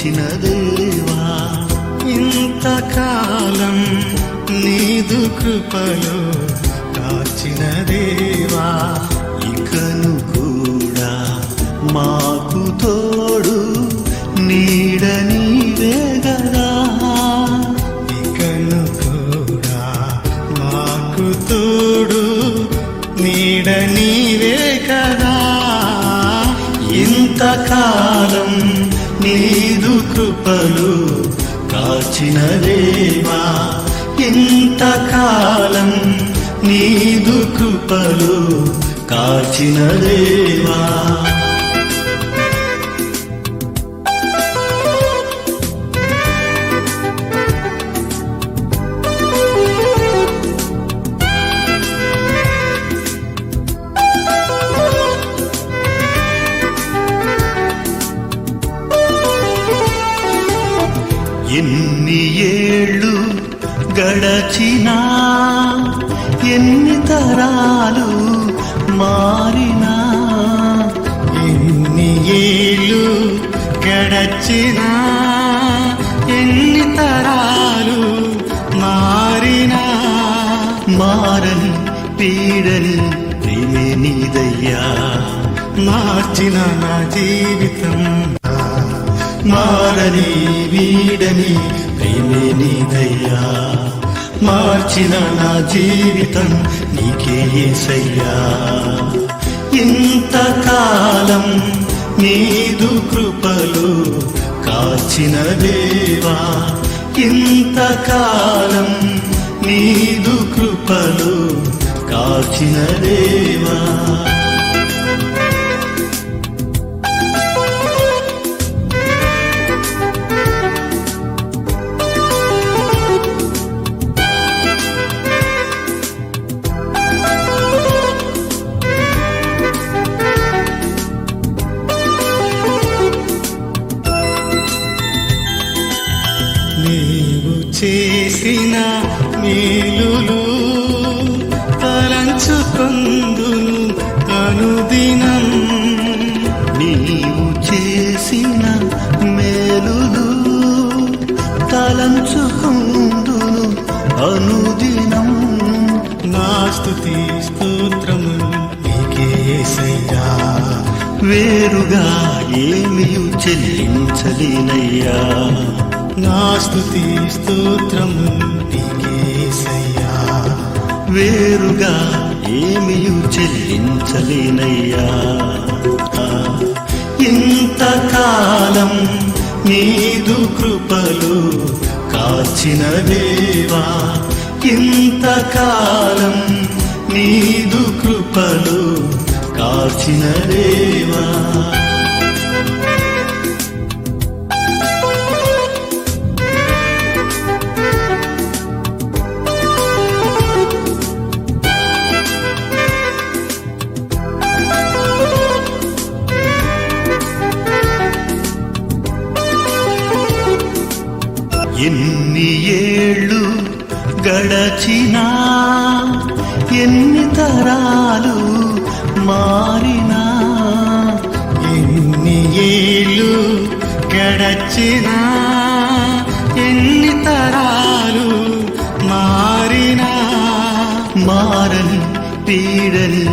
చేసిన దేవా, ఇంతకాలం నీదు కృపలో కాచిన దేవా, ఇకను కూడా మాకు తోడు నీడ నీవే గదా, ఇకను కూడా మాకు తోడు నీడ నీవే కదా. ఇంతకాలం నీదు కృపలు కాచిన దేవా, ఇంతకాలం నీదు కృపలు కాచిన దేవా. ఎన్ని ఏళ్ళు గడచినా, ఎన్ని తరాలు మారినా, ఎన్ని ఏళ్ళు గడచినా, ఎన్ని తరాలు మారినా, మారని పీడని ప్రేమే నీదయ్యా, మార్చిన నా జీవితం. మారని వీడని ప్రేమే నీదయ్యా, మార్చిన నా జీవితం నీకే యేసయ్యా. ఇంతకాలం నీదు కృపలు కాచిన దేవా, ఇంతకాలం నీదు కృపలు కాచిన దేవా. నీవు చేసిన మేలులు తలంచుకొందును అనుదినం, నీవు చేసిన మేలులు తలంచుకొందును అనుదినం. నా స్తుతి స్తోత్రము నీకే యేసయ్యా, వేరుగా ఏమియు చెల్లించలేనయ్యా. నా స్తుతి స్తోత్రము నీకే యేసయ్యా, వేరుగా ఏమియు చెల్లించలేనయ్యా. ఇంతకాలం నీదు కృపలు కాచిన దేవా, ఇంతకాలం నీదు కృపలు కాచిన దేవా. ఎన్ని ఏళ్ళు గడచినా, ఎన్ని తరాలు మారినా, ఎన్ని ఏళ్ళు గడచినా, ఎన్ని తరాలు మారినా, మారని పీడని